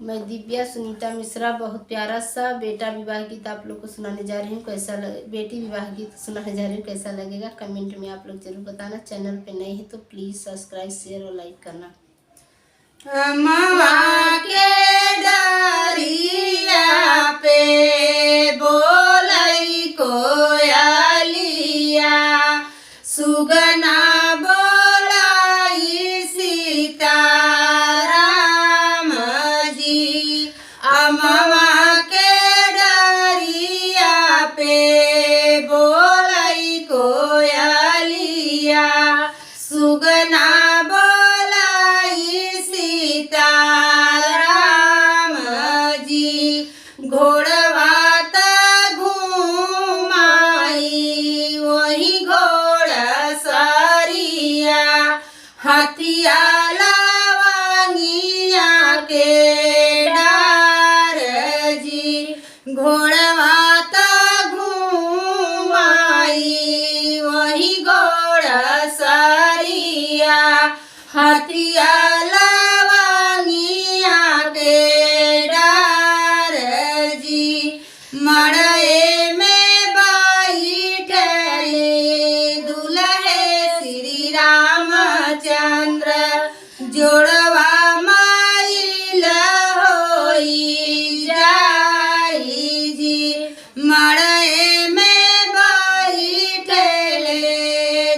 मैं दिव्या सुनीता मिश्रा बहुत प्यारा सा बेटा विवाह गीत आप लोग को सुनाने जा रही हूँ। कैसा लगे, बेटी विवाह गीत सुनाने जा रही हूँ, कैसा लगेगा कमेंट में आप लोग जरूर बताना। चैनल पे नए हैं तो प्लीज़ सब्सक्राइब शेयर और लाइक करना। अम्मा के दरिया पे बोलाई कोयलिया, सुगना बोलाई सीताराम जी। अम्मा के दरिया पे बोलाई कोयलिया, सुगना सीताराम जी। घोड़वा त घुमाई वही घोड़ा सरिया, हथिया लवंगिया के डार जी। घोड़वा त घुमाई वही घोड़ा सरिया, हथिया लवंगिया के डार जी। मड़ए में बैठे दुल्हे श्री रामचंद्र, जोड़वा माइल होई जाई जी। मड़ए में बैठे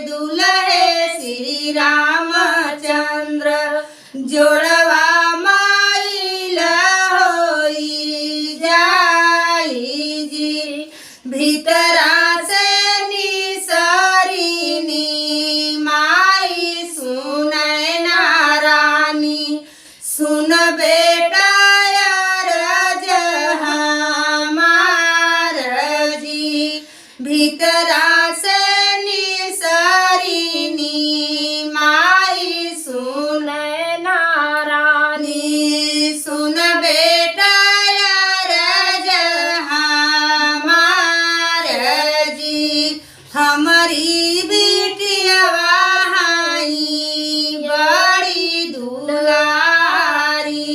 दुल्हे श्री रामचंद्र, जोड़वा माइल होई जाई जी। भीतरा से निसरिनी माई सुनै नारानी, सुन बेटा अरज हमार जी। भीतरा से निसरिनी माई सुनै नारानी, सुन बेटा अरज हमार जी। हमारी बिटियावा हाई बड़ी दुलारी,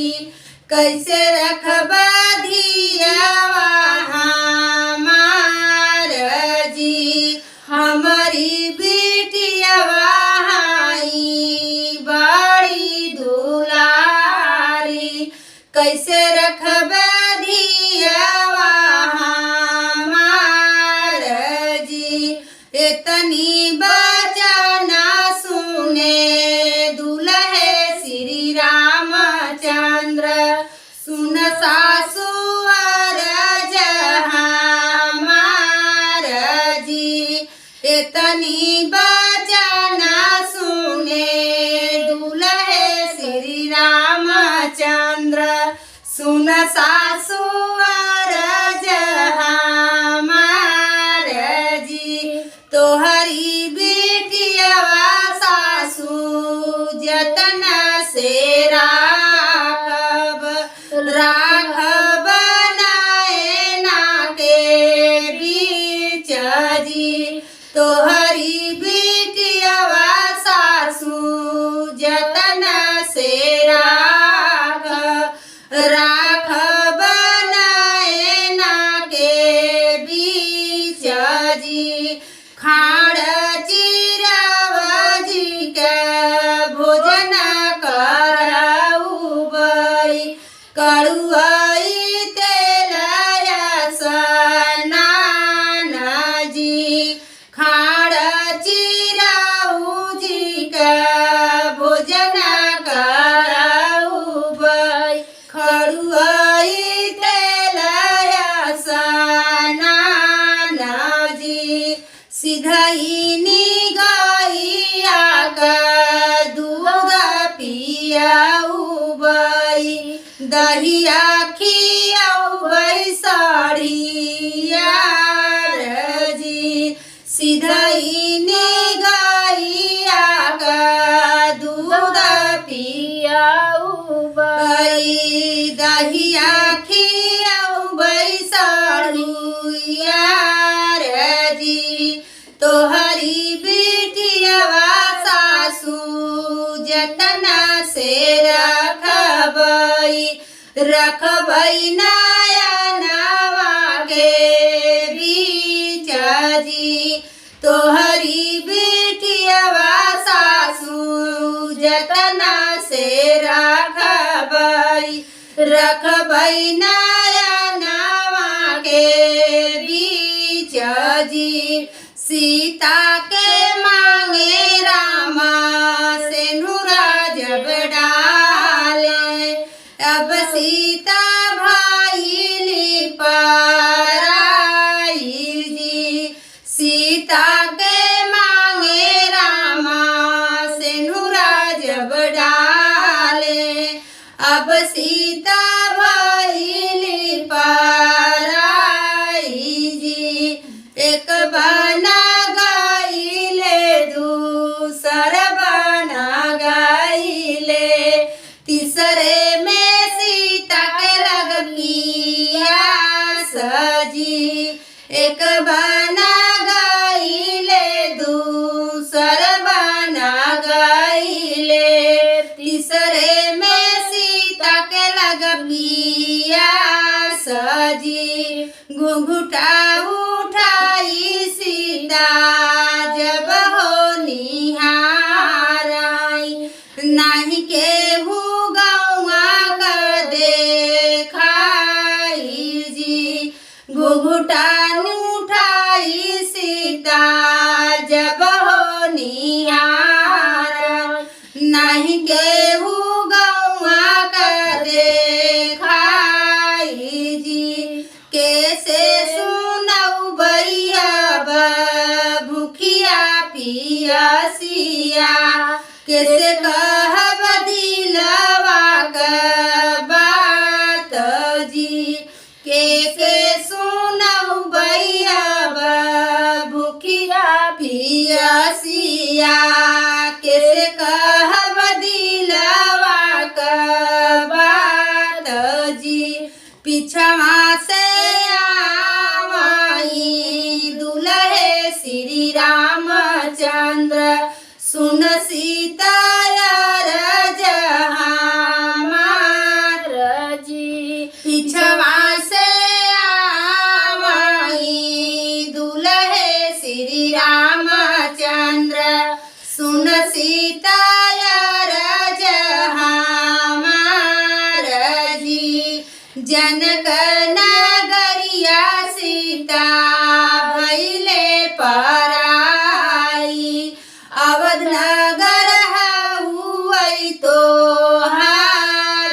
कैसे रखबा धियावा हमार जी। हमारी बिटियावा हाई बड़ी दुलारी, कैसे रखबा धियावा हमार जी। इतनी बचना सुने दुल्हे श्री रामचंद्र, सुन सासु अरज हमार जी। इतनी बचना सुने दुल्हे श्री रामचंद्र, सुन सासु अरज हमार जी। तोहरी बिटियावा सासु जतन से राखब, राखब नैना के बीच जी। तोहरी बिटियावा सासु जतन से राखब नैना के बीच जी। खाड़ चिरव जी के भोजन करउबई, कड़ुआई तेलया स्नान जी। खाड़ चिरऊ जी के भोजन करउबई, कड़ुआई तेलया स्नान जी। सिधइनी गैया का दूध पियाउबई, दहिया खियाउबई साड़िया जी। सिधइनी गैया का दूध पियाउबई, दहिया खियाउबई साड़िया जी। तोहरी बिटियावा सासु जतन से रखबई, रखबै नयनवा के बीच जी तोहरी बिटियावा सासू जतना से रखबै नयनवा के बीच जी सीता के मांगे रामा सेनुरा जब डाले अब सीता भाईली पराई जी सीता के मांगे रामा सेनुरा जब डाले अब सीता भाईली पराई जी एक बना गाइले दूसर बना गाइले तीसरे में सीता के लग पियास जी एक बना गाइले दूसर बना गाइले तीसरे में सीता के लग पियास जी घुंघुटा उठाई सीता जब हो निहाराई नाही केहू गौआ का देखाई जी घुंघुटा उठाई सीता जब हो निहाराई नाही केहू गौआ का देखाई जी कैसे सुनऊ बैया भूखिया पियासिया कैसे कहब दिलवा का बात जी कैसे सुनऊ बैया भूखिया पियासिया कैसे कहब दिलवा का बात जी पिछवा से दुल्हे श्री रामचंद्र सुन सीता रज हमार जी पिछवा से दुल्हे श्री रामचंद्र सुन सीता रज हमार जी जनक नगरिया सीता भैले पराई अवध नगर हुई तो हार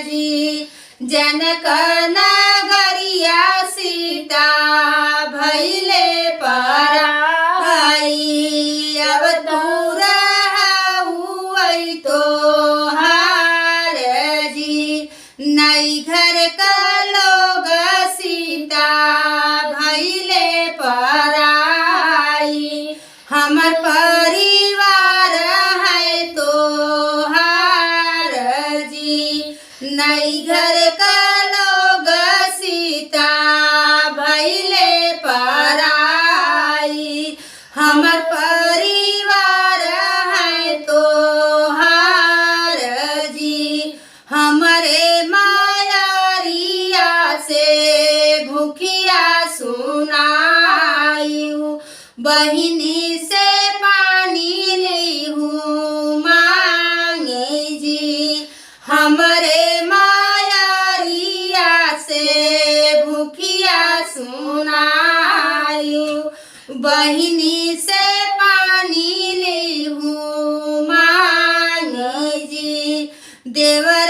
जी जनक नगरिया सीता भैले पराई अवधूर हुई तो हार जी नई घर का लोग सीता भैले पराई हमर परिवार है तो हार जी नई घर का लोग सीता भैले पराई हमर परिवार है तो हार जी हमरे मायारिया से भूखिया सुनायू बहिनी से पानी लेहू मांगे जी हमरे मायारिया से भूखिया सुनायू बहिनी से पानी लेहू मांगे जी देवर